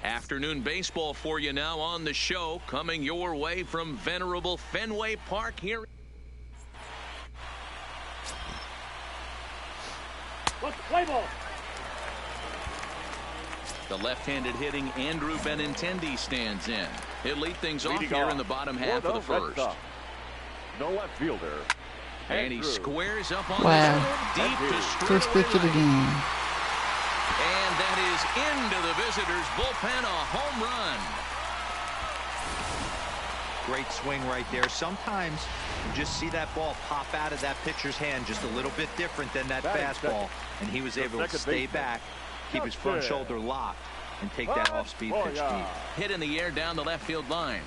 Afternoon baseball for you now on the show, coming your way from venerable Fenway Park here. Play ball. The left-handed hitting Andrew Benintendi stands in. He'll lead things off here in the bottom half of the first. No left fielder. And he squares up on this deep to first pitch of the game. And that is into the visitors' bullpen, a home run. Great swing right there. Sometimes you just see that ball pop out of that pitcher's hand just a little bit different than that fastball, and he was able to stay back, keep his front shoulder locked, and take that off-speed pitch deep. Hit in the air down the left field line.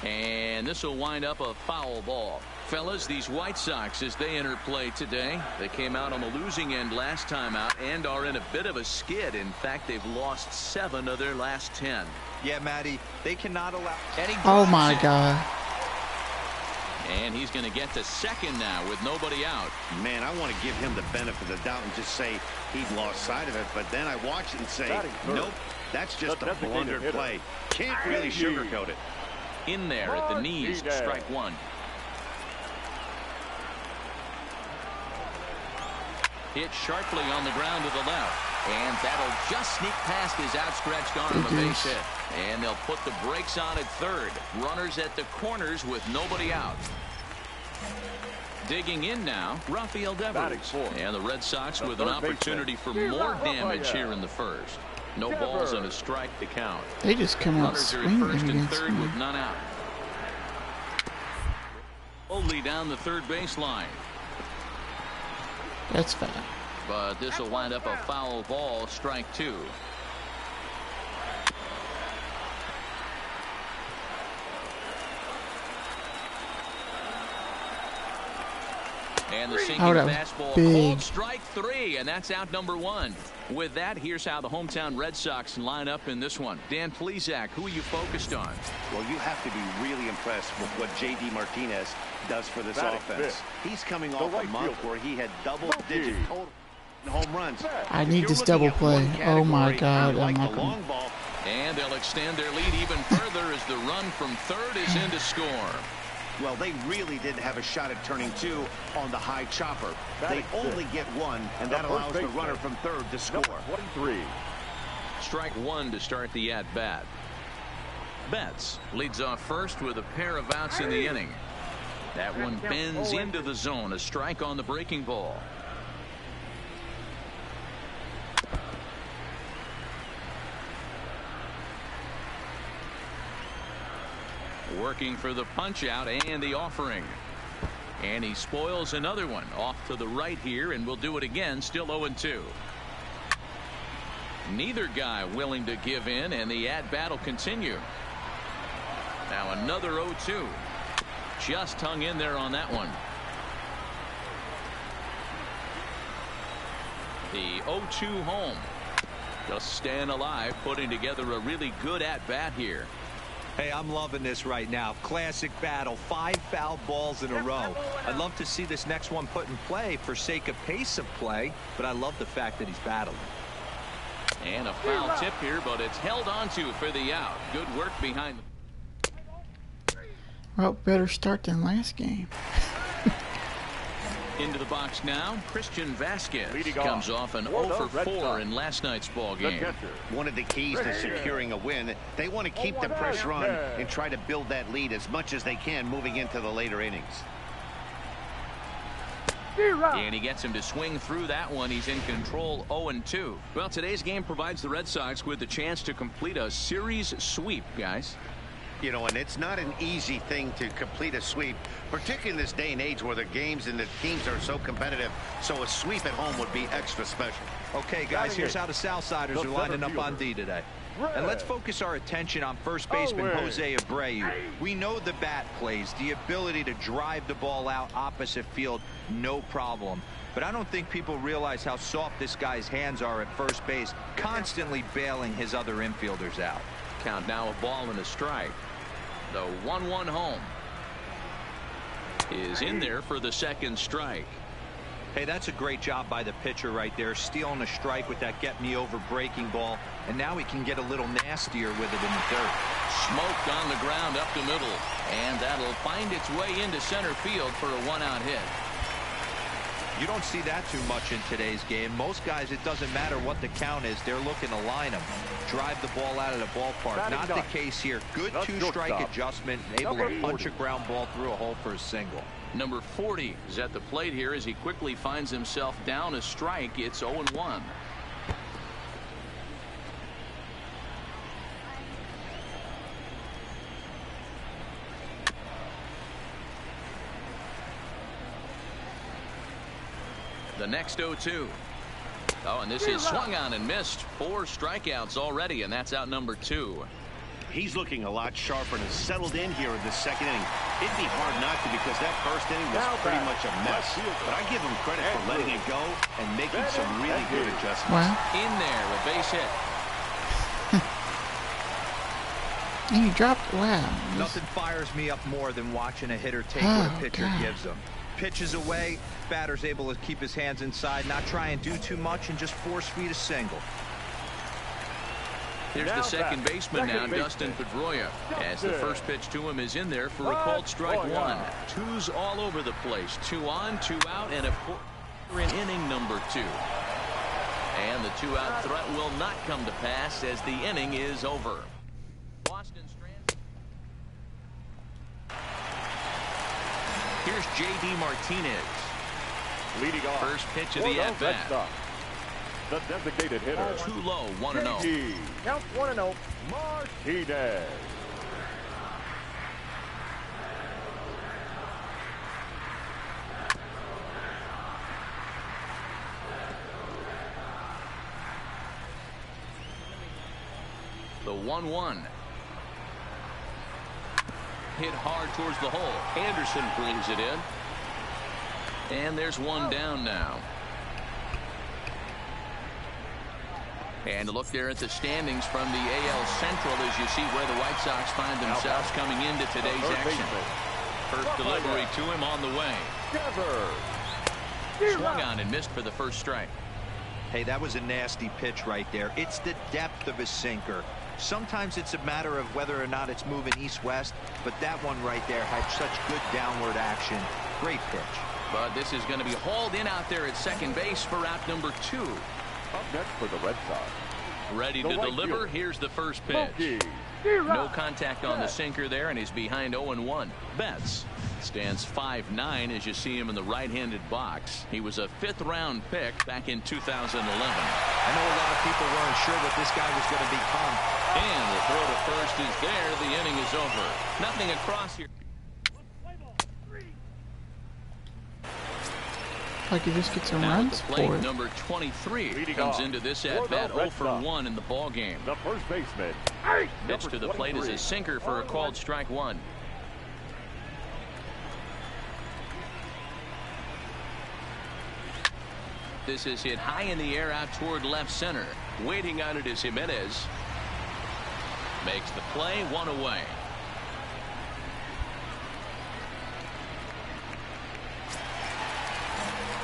And this will wind up a foul ball. Fellas, these White Sox, as they enter play today, they came out on the losing end last time out and are in a bit of a skid. In fact, they've lost 7 of their last 10. Yeah, Matty, they cannot allow. Oh my God. And he's going to get to second now with nobody out. Man, I want to give him the benefit of the doubt and just say he lost sight of it. But then I watch it and say, nope, that's just a blundered play. Can't really sugarcoat it. In there at the knees, strike one. Hit sharply on the ground to the left. And that'll just sneak past his outstretched arm, a base hit. And they'll put the brakes on at third. Runners at the corners with nobody out. Digging in now, Rafael Devers. And the Red Sox with an opportunity for more damage here in the first. No balls and a strike to count. They just come out swinging first and against third me. with none out. Slowly down the third baseline. That's fast. But this will wind up a foul ball, strike two. And the sinking fastball called strike three, and that's out number one. With that, here's how the hometown Red Sox line up in this one. Dan Plesac, who are you focused on? Well, you have to be really impressed with what J.D. Martinez does for this offense. He's coming off a month where he had double-digit total home runs. I need this double play. Oh my God. I'm not going. And they'll extend their lead even further as the run from third is in to score. Well, they really didn't have a shot at turning two on the high chopper. They only get one, and that allows the runner from third to score. 23. Strike one to start the at-bat. Betts leads off first with a pair of outs in the inning. That one bends into the zone. A strike on the breaking ball. Working for the punch out and the offering. And he spoils another one off to the right here, and will do it again. Still 0-2. Neither guy willing to give in, and the at-bat will continue. Now another 0-2. Just hung in there on that one. The 0-2 home. Just staying alive, putting together a really good at-bat here. Hey, I'm loving this right now. Classic battle. 5 foul balls in a row. I'd love to see this next one put in play for sake of pace of play, but I love the fact that he's battling. And a foul tip here, but it's held onto for the out. Good work behind the... Well, better start than last game. Into the box now, Christian Vasquez comes off an 0-for-4 in last night's ball game. One of the keys to securing a win, they want to keep the pressure on and try to build that lead as much as they can moving into the later innings. And he gets him to swing through that one. He's in control, 0-2. Well, today's game provides the Red Sox with the chance to complete a series sweep, guys. You know, and it's not an easy thing to complete a sweep, particularly in this day and age where the games and the teams are so competitive. So a sweep at home would be extra special. Okay, guys, here's how the Southsiders are lining up on D today. And let's focus our attention on first baseman Jose Abreu. We know the bat plays, the ability to drive the ball out opposite field, no problem. But I don't think people realize how soft this guy's hands are at first base, constantly bailing his other infielders out. Count now, a ball and a strike. The 1-1 home is in there for the second strike. Hey, that's a great job by the pitcher right there, stealing a strike with that get-me-over breaking ball, and now he can get a little nastier with it in the dirt. Smoked on the ground up the middle, and that'll find its way into center field for a one-out hit. You don't see that too much in today's game. Most guys, it doesn't matter what the count is, they're looking to line them, drive the ball out of the ballpark. Not the case here. Good two-strike adjustment, able to punch a ground ball through a hole for a single. Number 40 is at the plate here as he quickly finds himself down a strike. It's 0-1. The next 0-2. Oh, and this is swung on and missed. 4 strikeouts already, and that's out number 2. He's looking a lot sharper and has settled in here in the second inning. It'd be hard not to because that first inning was pretty much a mess. But I give him credit for letting it go and making some really good adjustments. Wow. In there, a base hit. And he dropped. Wow. Nothing fires me up more than watching a hitter take what a pitcher gives them. Pitches away, batter's able to keep his hands inside, not try and do too much, and just force feed a single. Here's the second baseman now, Dustin Pedroia, as the first pitch to him is in there for a called strike one. 2's all over the place. 2 on, 2 out, and a 4 in inning number 2. And the 2-out threat will not come to pass as the inning is over. Boston Strand. Here's J.D. Martinez. Leading off. First pitch of the at-bat. The designated hitter. Too low, 1-0. J.D. Count 1-0. Martinez. The 1-1. Hit hard towards the hole. Anderson brings it in. And there's one down now. And look there at the standings from the AL Central as you see where the White Sox find themselves coming into today's action. First delivery to him on the way. Swung on and missed for the first strike. Hey, that was a nasty pitch right there. It's the depth of his sinker. Sometimes it's a matter of whether or not it's moving east-west, but that one right there had such good downward action. Great pitch. But this is going to be hauled in out there at second base for out number 2. Up next for the Red Sox. Ready to deliver. Here's the first pitch. No contact on the sinker there, and he's behind 0-1. Betts stands 5'9" as you see him in the right-handed box. He was a 5th-round pick back in 2011. I know a lot of people weren't sure what this guy was going to become. And the throw to first is there. The inning is over. Nothing across here. Like he just gets some Now runs at the plate, for it. number 23 Leading comes off into this for at-bat the 0 Red for Sox. 1 in the ball game. The first baseman. Pitch to the plate is a sinker for a called strike one. This is hit high in the air out toward left center. Waiting on it is Jimenez. Makes the play, 1 away.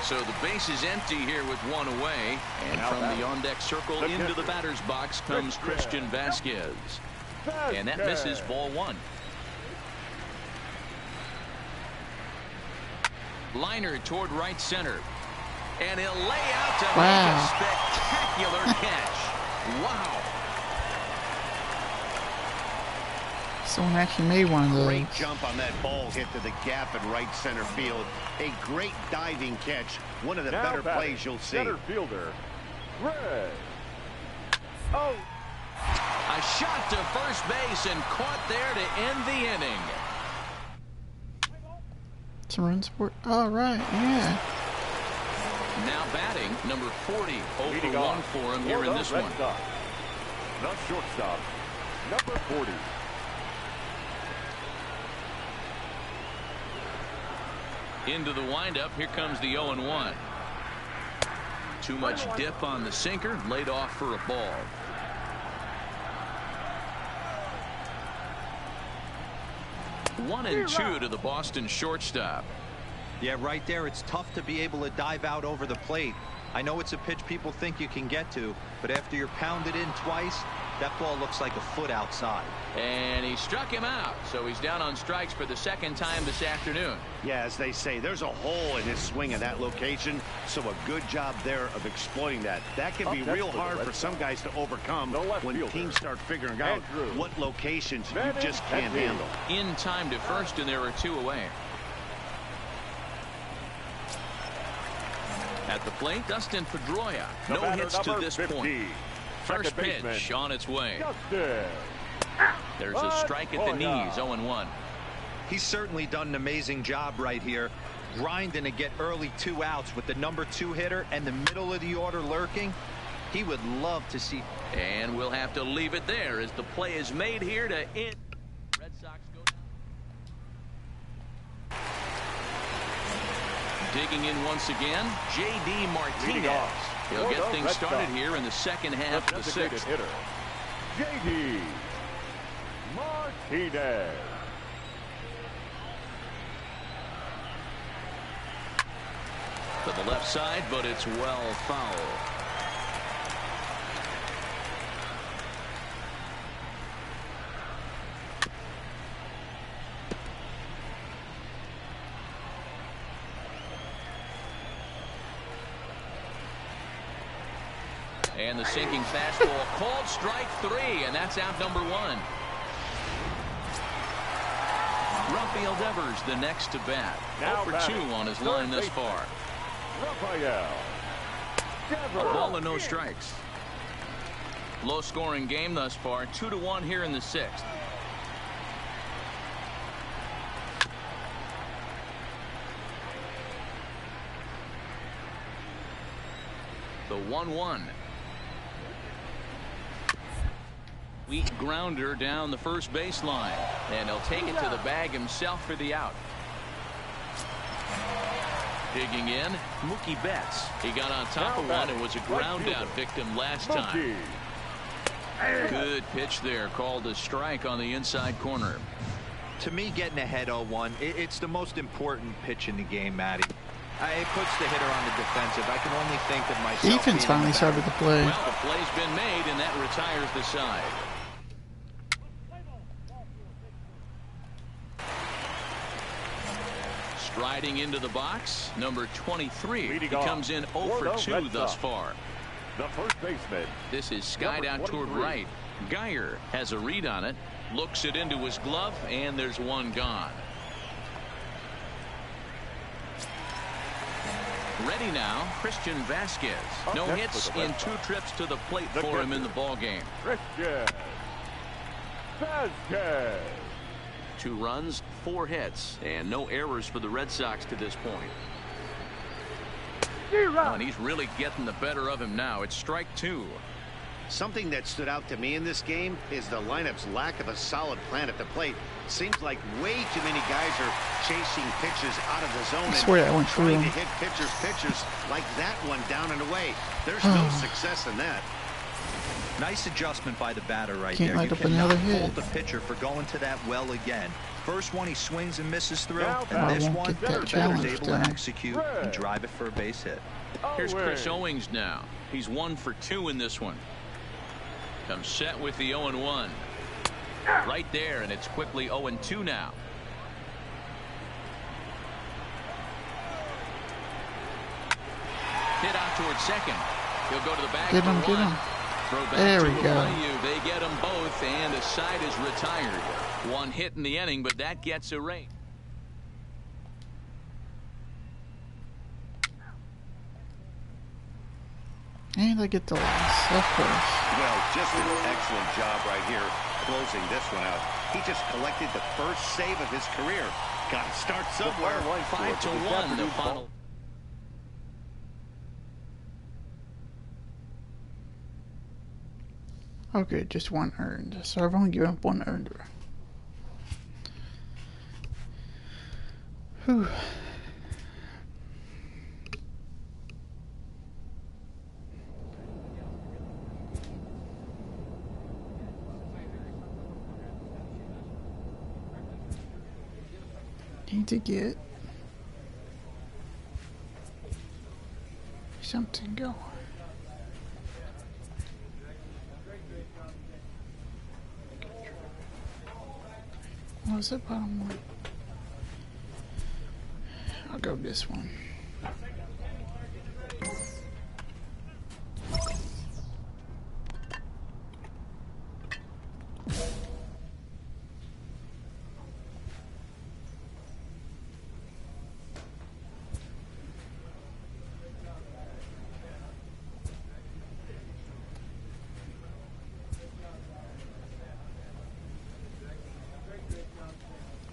So the base is empty here with 1 away. And from the on-deck circle into the batter's box comes Christian Vasquez. And that misses, ball 1. Liner toward right center. And he'll lay out to make a spectacular catch. Wow. Someone actually made one of those. Great jump on that ball hit to the gap in right center field. A great diving catch. One of the better plays you'll see. Center fielder, Red. Oh. A shot to first base and caught there to end the inning. Some runs for it. All right, yeah. Now batting, number 40. 0 for 1 for him here in this one. The shortstop, number 40. Into the windup. Here comes the 0-1. Too much dip on the sinker. Laid off for a ball. One and 2 to the Boston shortstop. Yeah, right there. It's tough to be able to dive out over the plate. I know it's a pitch people think you can get to, but after you're pounded in twice, that ball looks like a foot outside. And he struck him out, so he's down on strikes for the second time this afternoon. Yeah, as they say, there's a hole in his swing in that location, so a good job there of exploiting that. That can be real hard for some guys to overcome when teams start figuring out what locations you just can't handle. In time to first, and there are 2 away. At the plate, Dustin Pedroia. No hits to this point. First pitch on its way. There's a strike at the knees, 0-1. He's certainly done an amazing job right here, grinding to get early 2 outs with the #2 hitter and the middle of the order lurking. He would love to see. And we'll have to leave it there as the play is made here to end. Red Sox go down. Digging in once again, J.D. Martinez. He'll get things started here in the second half of the 6th. Hitter, J.D. Martinez. To the left side, but it's well foul. And the sinking fastball called strike 3, and that's out number 1. Rafael Devers the next to bat. 0 for 2 on his line this far. Rafael A ball and no strikes. Low scoring game thus far. 2-1 here in the 6th. The 1-1. Weak grounder down the first baseline, and he'll take it to the bag himself for the out. Digging in, Mookie Betts. He got on top of one and was a ground out victim last time. Good pitch there, called a strike on the inside corner. To me, getting ahead 0-1, it's the most important pitch in the game, Matty. It puts the hitter on the defensive. I can only think of myself. Defense finally started to play. Well, the play's been made, and that retires the side. Striding into the box, number 23. He comes in 0 for 2 thus far. The first baseman. This is skied out toward right. Geyer has a read on it, looks it into his glove, and there's one gone. Ready now, Christian Vasquez. No hits in 2 trips to the plate for him in the ballgame. Christian Vasquez. 2 runs, 4 hits, and no errors for the Red Sox to this point. Oh, and he's really getting the better of him now. It's strike 2. Something that stood out to me in this game is the lineup's lack of a solid plan at the plate. Seems like way too many guys are chasing pitches out of the zone I swear that went trying through. to hit pitchers like that one down and away. There's no success in that. Nice adjustment by the batter right Can't there. light You up another cannot hit. fault the pitcher for going to that well again. First one he swings and misses through, and I this won't one get the that batter's challenge able done. to execute and drive it for a base hit. Here's Chris Owings now. He's 1 for 2 in this one. Comes set with the 0-1. Right there, and it's quickly 0-2 now. Hit out towards second. He'll go to the bag Get for him, get 1. him. Throw back There to we go. Abreu. They get them both, and the side is retired. 1 hit in the inning, but that gets a rate. And I get the loss, of course. Well, just an excellent job right here closing this one out. He just collected the first save of his career. Got to start somewhere. 5-1 the final. Okay, just 1 earned. So I've only given up 1 earned. Whew. Need to get something going. What was it, bottom one? I'll go this one.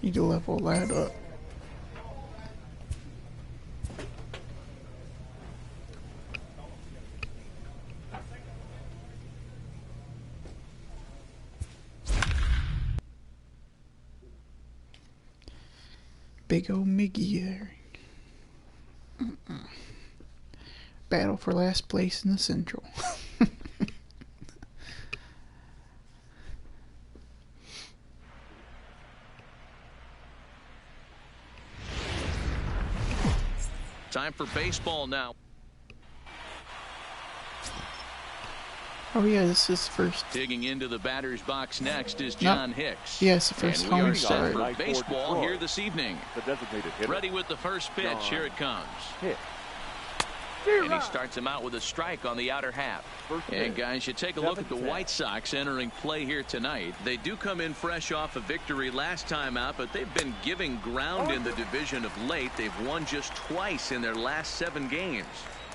Need to level that up. Big old Miggy there. Battle for last place in the Central. Time for baseball now. Oh yeah, this is first. Digging into the batter's box next is John Hicks. Yeah, it's the first and we home are set start. for baseball here this evening. The designated hitter. Ready with the first pitch. Here it comes. Hit. And he starts him out with a strike on the outer half. And guys, you take a look at the 7-10. White Sox entering play here tonight. They do come in fresh off a victory last time out, but they've been giving ground in the division of late. They've won just twice in their last 7 games.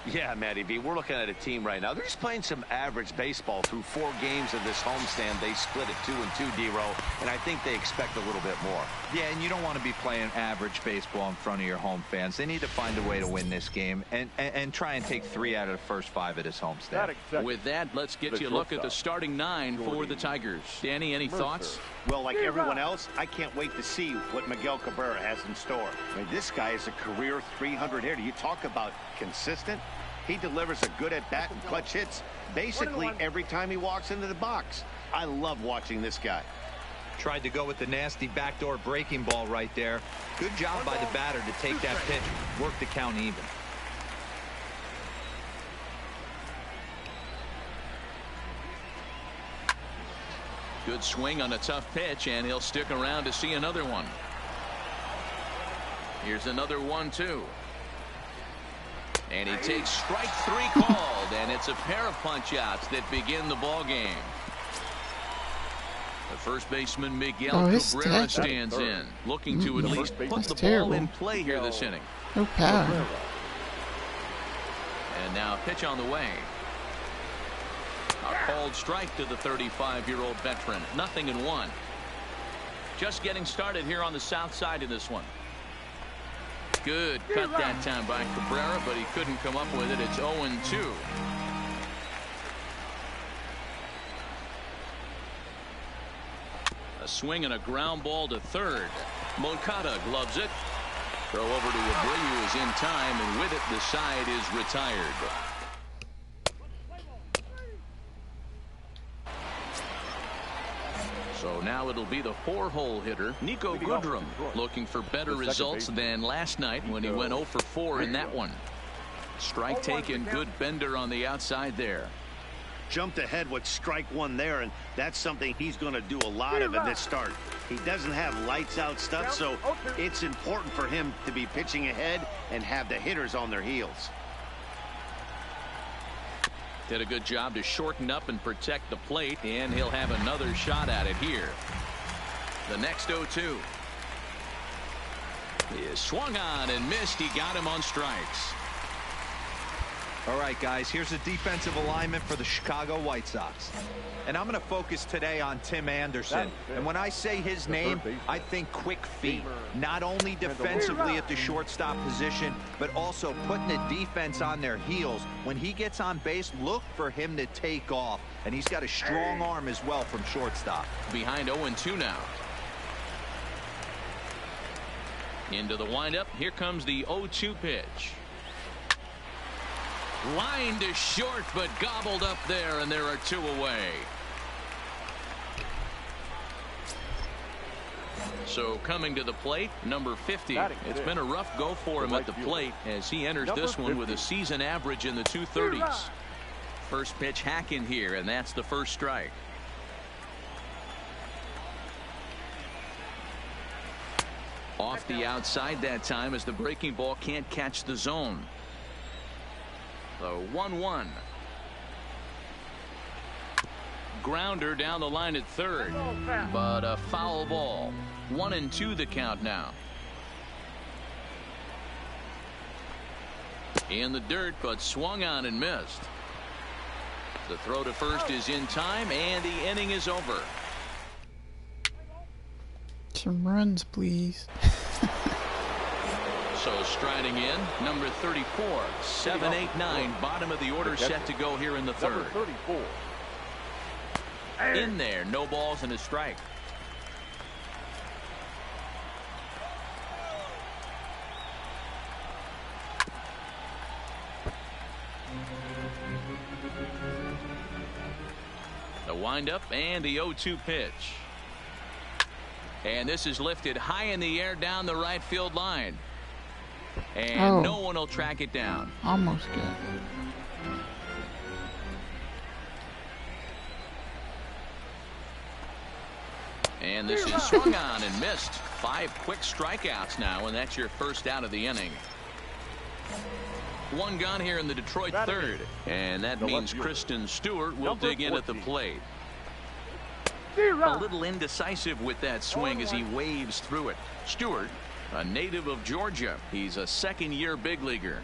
Yeah, Matty B, we're looking at a team right now. They're just playing some average baseball through 4 games of this homestand. They split at 2-2, D-Row, and I think they expect a little bit more. Yeah, and you don't want to be playing average baseball in front of your home fans. They need to find a way to win this game and try and take 3 out of the first 5 at his homestand. With that, let's get you a look at the starting 9 for the Tigers. Danny, any thoughts? Well, like everyone else, I can't wait to see what Miguel Cabrera has in store. I mean, this guy is a career 300 hitter. You talk about consistent. He delivers a good at-bat and clutch hits basically every time he walks into the box. I love watching this guy. Tried to go with the nasty backdoor breaking ball right there. Good job by the batter to take that pitch, work the count even. Good swing on a tough pitch, and he'll stick around to see another one. Here's another 1-2. And he takes strike 3 called, and it's a pair of punch-outs that begin the ball game. The first baseman Miguel Cabrera stands in, looking to at least put the ball in play here this inning. No power. And now a pitch on the way. A called strike to the 35-year-old veteran. 0-1. Just getting started here on the south side of this one. Good cut that time by Cabrera, but he couldn't come up with it. It's 0-2. A swing and a ground ball to third. Moncada gloves it. Throw over to Abreu is in time, and with it, the side is retired. So now it'll be the 4-hole hitter, Nico Goodrum, looking for better results than last night when he went 0 for 4 in that one. Strike taken, good bender on the outside there. Jumped ahead with strike 1 there, and that's something he's going to do a lot of in this start. He doesn't have lights out stuff, so it's important for him to be pitching ahead and have the hitters on their heels. Did a good job to shorten up and protect the plate, and he'll have another shot at it here. The next 0-2. He is swung on and missed. He got him on strikes. All right, guys, here's a defensive alignment for the Chicago White Sox. And I'm going to focus today on Tim Anderson. And when I say his name, I think quick feet. Not only defensively at the shortstop position, but also putting the defense on their heels. When he gets on base, look for him to take off. And he's got a strong arm as well from shortstop. Behind 0-2 now. Into the windup. Here comes the 0-2 pitch. Line to short, but gobbled up there, and there are 2 away. So coming to the plate, number 50. It's been a rough go for him at the plate as he enters this one with a season average in the 230s. First pitch hacking here, and that's the first strike. Off the outside that time as the breaking ball can't catch the zone. So 1-1. Grounder down the line at third, but a foul ball. 1-2 the count now. In the dirt, but swung on and missed. The throw to first is in time, and the inning is over. Some runs, please. So striding in, number 34, 7, 8, 9, bottom of the order set to go here in the third. Number 34. In there, no balls and a strike. The windup and the 0-2 pitch. And this is lifted high in the air down the right field line. And no one will track it down. Almost good. And this is swung on and missed. 5 quick strikeouts now, and that's your first out of the inning. One gone here in the Detroit third, and that means Kristen Stewart will dig in at the plate. A little indecisive with that swing as he waves through it. Stewart, a native of Georgia. He's a second-year big leaguer.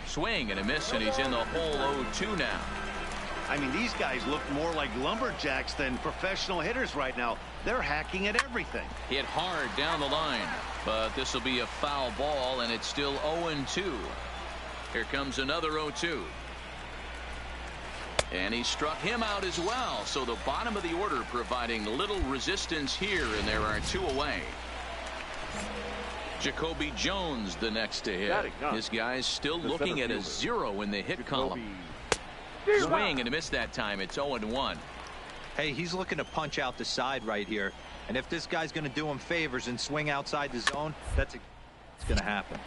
Swing and a miss, and he's in the hole 0-2 now. I mean, these guys look more like lumberjacks than professional hitters right now. They're hacking at everything. Hit hard down the line, but this will be a foul ball, and it's still 0-2. Here comes another 0-2. And he struck him out as well. So the bottom of the order providing little resistance here, and there are 2 away. Jacoby Jones the next to hit. His guy's still looking at a 0 in the hit column. Swing and a miss that time. It's 0-1. Hey, he's looking to punch out the side right here. And if this guy's going to do him favors and swing outside the zone, it's going to happen.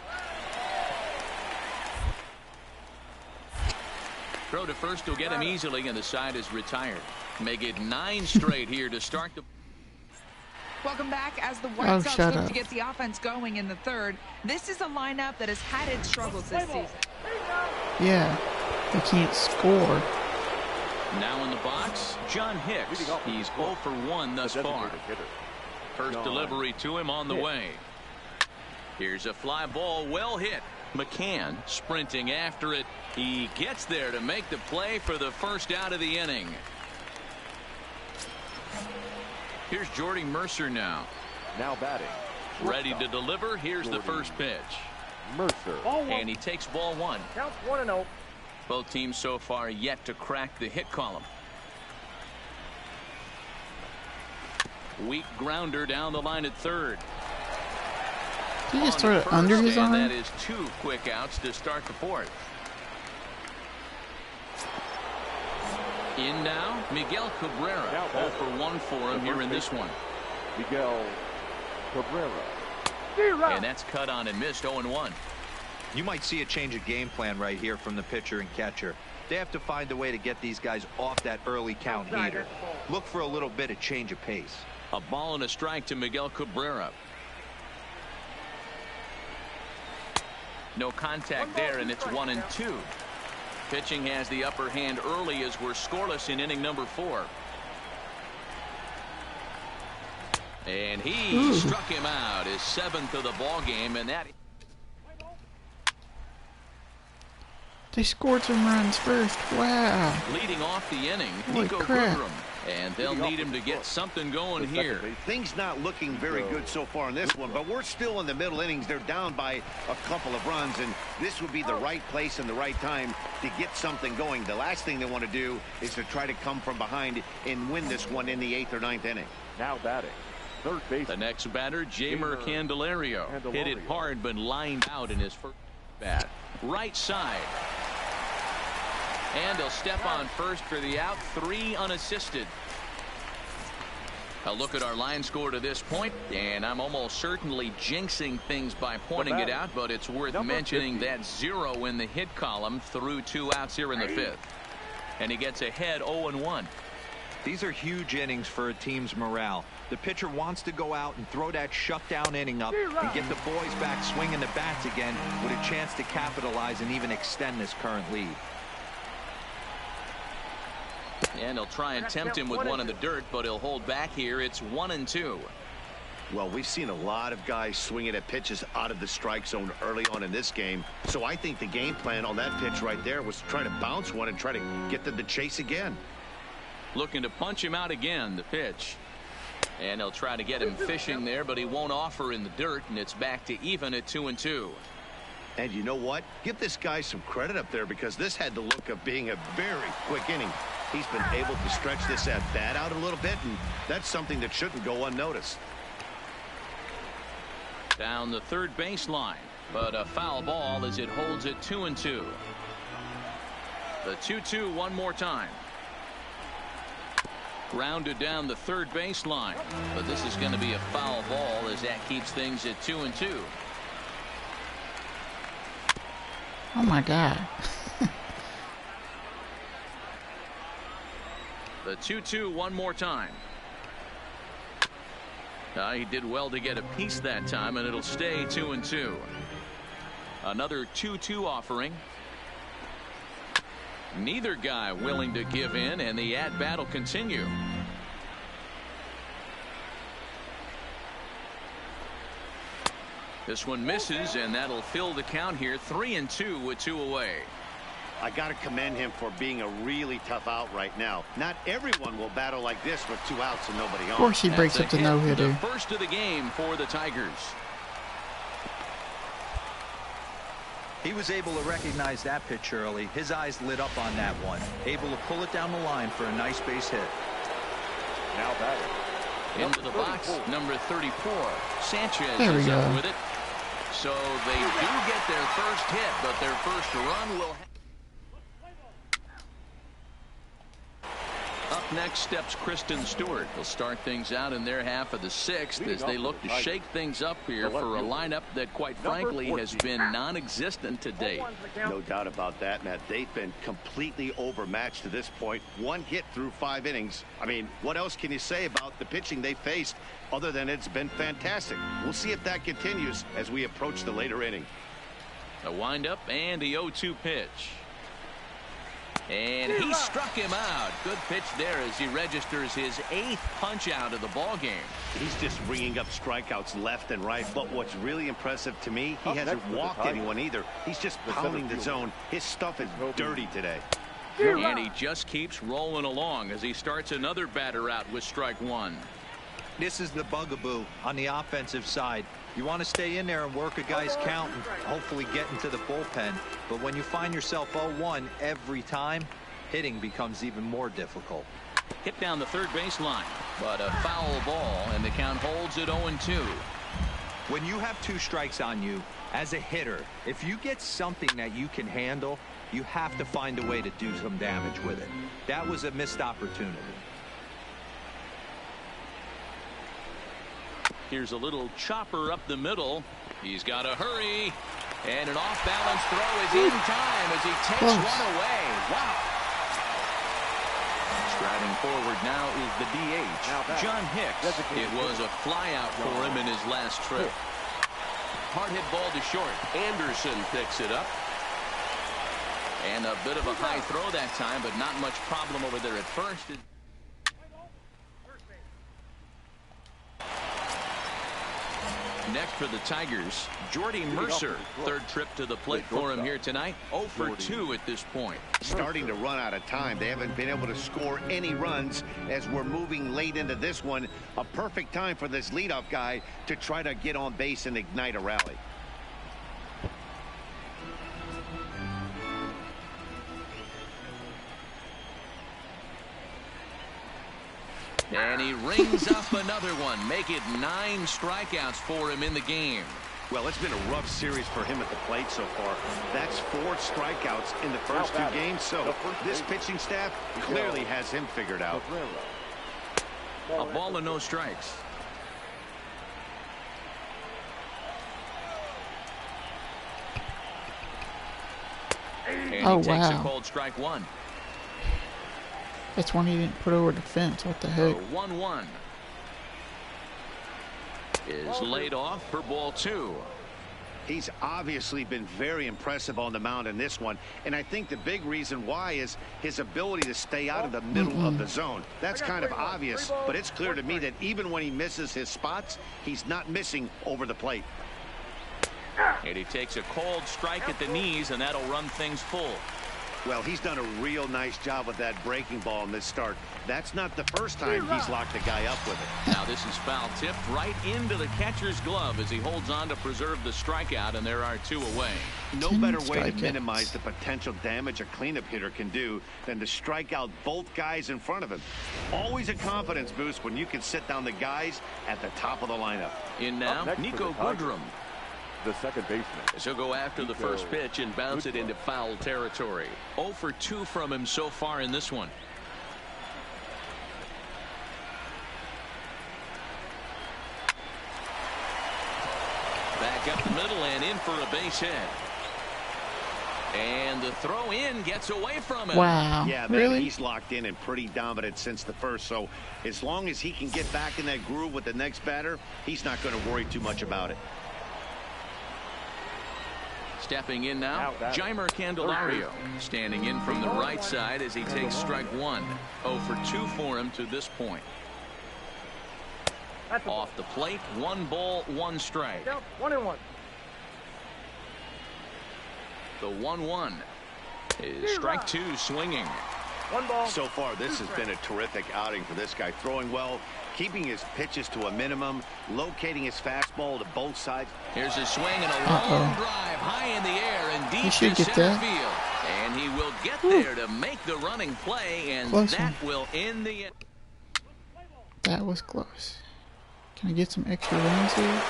Throw to first will get him easily, and the side is retired. Make it 9 straight here to start the. Welcome back. As the White Sox look to get the offense going in the third, this is a lineup that has had its struggles this season. Yeah, they can't score. Now in the box, John Hicks. He's 0 for 1 thus far. First delivery to him on the way. Here's a fly ball, well hit. McCann sprinting after it. He gets there to make the play for the first out of the inning. Here's Jordy Mercer now. Now batting. Ready to deliver. Here's the first pitch. Mercer. And he takes ball 1. Counts 1-0. Both teams so far yet to crack the hit column. Weak grounder down the line at third. Did he just throw it under his arm? That is 2 quick outs to start the fourth. In now, Miguel Cabrera. 0 for 1 for him here in this one. Miguel Cabrera. And that's cut on and missed. 0-1. You might see a change of game plan right here from the pitcher and catcher. They have to find a way to get these guys off that early count heater. Look for a little bit of change of pace. A ball and a strike to Miguel Cabrera. No contact there, and it's 1-2. Pitching has the upper hand early as we're scoreless in inning number 4. And he struck him out, his 7th of the ball game, and that. They scored some runs first. Wow. Leading off the inning, Holy Nico crap. Goodrum. And they'll need him to get something going here. Things not looking very good so far in this one, but we're still in the middle innings. They're down by a couple of runs, and this would be the right place and the right time to get something going. The last thing they want to do is to try to come from behind and win this one in the 8th or 9th inning. Now batting. Third base. The next batter, Jamer Candelario. Hit it hard, but lined out in his first bat. Right side. And he'll step on first for the out. 3 unassisted. A look at our line score to this point, and I'm almost certainly jinxing things by pointing it out, but it's worth mentioning 50. that 0 in the hit column through 2 outs here in the 5th. And he gets ahead 0-1. These are huge innings for a team's morale. The pitcher wants to go out and throw that shutdown inning up and get the boys back swinging the bats again with a chance to capitalize and even extend this current lead. And he'll try and tempt him with one in the dirt, but he'll hold back here. It's 1-2. Well, we've seen a lot of guys swinging at pitches out of the strike zone early on in this game. So I think the game plan on that pitch right there was to try to bounce one and try to get them to chase again. Looking to punch him out again, the pitch. And he'll try to get him fishing there, but he won't offer in the dirt, and it's back to even at 2-2. And you know what? Give this guy some credit up there, because this had the look of being a very quick inning. He's been able to stretch this at bat out a little bit, and that's something that shouldn't go unnoticed. Down the third baseline, but a foul ball as it holds it 2-2. The 2-2 one more time. Grounded down the third baseline, but this is going to be a foul ball as that keeps things at 2-2. Oh my God. The 2-2 one more time. He did well to get a piece that time, and it'll stay 2-2. Another 2-2 offering. Neither guy willing to give in, and the at-bat will continue. This one misses, and that'll fill the count here. 3-2 with 2 away. I got to commend him for being a really tough out right now. Not everyone will battle like this with 2 outs and nobody on. Of course he breaks up the no-hitter. The first of the game for the Tigers. He was able to recognize that pitch early. His eyes lit up on that one. Able to pull it down the line for a nice base hit. Now batting. Into the box, number 34. Sanchez there we is go. up with it. So they do get their first hit, but their first run will. Up next steps Kristen Stewart. They'll start things out in their half of the 6th as they look to shake things up here for a lineup that, quite frankly, has been non-existent to date. No doubt about that, Matt. They've been completely overmatched to this point. 1 hit through 5 innings. I mean, what else can you say about the pitching they faced other than it's been fantastic? We'll see if that continues as we approach the later inning. A windup and the 0-2 pitch. And he struck him out. Good pitch there as he registers his 8th punch out of the ball game. He's just ringing up strikeouts left and right. But what's really impressive to me, he hasn't walked anyone either. He's just pounding the zone. His stuff is dirty today. And he just keeps rolling along as he starts another batter out with strike 1. This is the bugaboo on the offensive side. You want to stay in there and work a guy's count and hopefully get into the bullpen. But when you find yourself 0-1 every time, hitting becomes even more difficult. Hit down the third baseline, but a foul ball, and the count holds at 0-2. When you have 2 strikes on you, as a hitter, if you get something that you can handle, you have to find a way to do some damage with it. That was a missed opportunity. Here's a little chopper up the middle. He's got to hurry. And an off-balance throw is in time as he takes one away. Wow. Striding forward now is the DH, John Hicks. It was a flyout for him in his last trip. Hard hit ball to short. Anderson picks it up. And a bit of a high throw that time, but not much problem over there at first. Next for the Tigers, Jordy Mercer. Third trip to the plate for him here tonight. 0 for 2 at this point. Starting to run out of time. They haven't been able to score any runs as we're moving late into this one. A perfect time for this leadoff guy to try to get on base and ignite a rally. And he rings up another one. Make it 9 strikeouts for him in the game. Well, it's been a rough series for him at the plate so far. That's 4 strikeouts in the first 2 games. So this pitching staff clearly has him figured out. A ball and no strikes. And he takes a cold strike one. That's one he didn't put over the fence. What the heck? 1-1 is laid off for ball two. He's obviously been very impressive on the mound in this one, and I think the big reason why is his ability to stay out of the middle of the zone. That's kind of obvious, but it's clear to me that even when he misses his spots, he's not missing over the plate. And he takes a cold strike at the knees, and that'll run things full. Well, he's done a real nice job with that breaking ball in this start. That's not the first time he's locked a guy up with it. Now this is foul tipped right into the catcher's glove as he holds on to preserve the strikeout, and there are two away. No better way to minimize the potential damage a cleanup hitter can do than to strike out both guys in front of him. Always a confidence boost when you can sit down the guys at the top of the lineup. In now, Nico Goodrum. The second baseman. She'll go after the first pitch and bounce it into foul territory. 0 for 2 from him so far in this one. Back up the middle and in for a base hit. And the throw in gets away from him. Wow. Yeah, really? He's locked in and pretty dominant since the first. So as long as he can get back in that groove with the next batter, he's not going to worry too much about it. Stepping in now, Jeimer Candelario, standing in from the right side as he takes strike one. 0 for 2 for him to this point. Off the plate, 1 ball, 1 strike. 1-1. The 1-1 is strike 2 swinging. 1 ball. So far, this has been a terrific outing for this guy. Throwing well, keeping his pitches to a minimum, locating his fastball to both sides. Here's a swing and a long drive high in the air and deep to center field. And he will get there to make the running play, and that will end the... That was close. Can I get some extra runs here?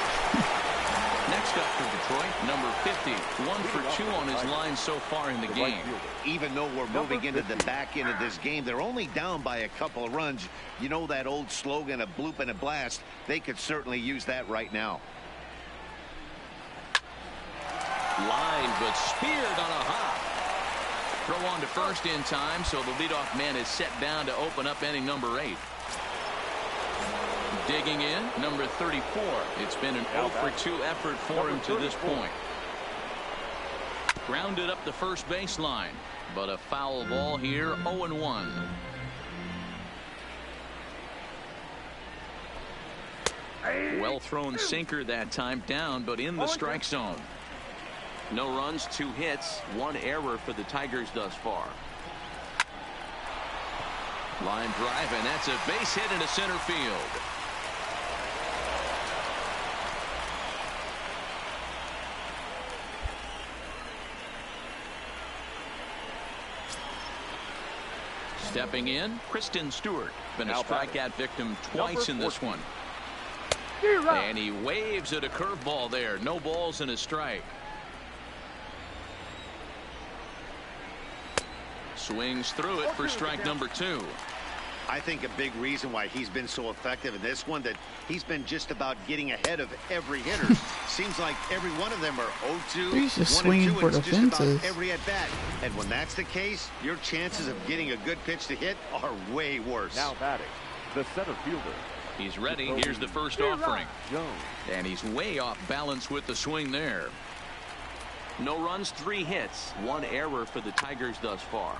Next up for Detroit, number 50, 1 for 2 on his line so far in the game. Even though we're moving into the back end of this game, they're only down by a couple of runs. You know that old slogan, a bloop and a blast. They could certainly use that right now. Line, but speared on a hop. Throw on to first in time, so the leadoff man is set down to open up inning number 8. Digging in, number 34. It's been an 0 for 2 effort for him to this point. Grounded up the first baseline, but a foul ball here, 0-1. Well thrown sinker that time, down, but in the strike zone. No runs, 2 hits, 1 error for the Tigers thus far. Line drive, and that's a base hit into center field. Stepping in, Kristen Stewart. Been a strikeout victim twice in this one. And he waves at a curveball there. No balls and a strike. Swings through it for strike number 2. I think a big reason why he's been so effective in this one, that he's been just about getting ahead of every hitter. Seems like every one of them are 0-2, He's just 1-2, swinging for the fences. Every at bat. And when that's the case, your chances of getting a good pitch to hit are way worse. Now batting, the center fielder. He's ready. Here's the first offering. And he's way off balance with the swing there. No runs, 3 hits, 1 error for the Tigers thus far.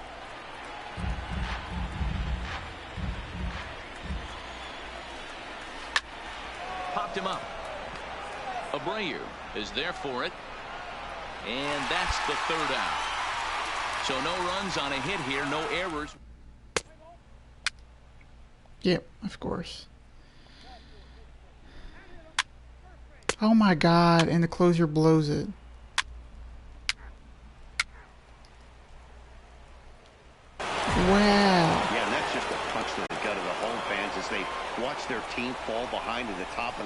Popped him up. Abreu is there for it. And that's the 3rd out. So no runs on a hit here, no errors. Yep, of course. Oh my God, and the closer blows it. Wow. Yeah, and that's just a punch to the gut of the home fans as they watch their team fall behind at the top of the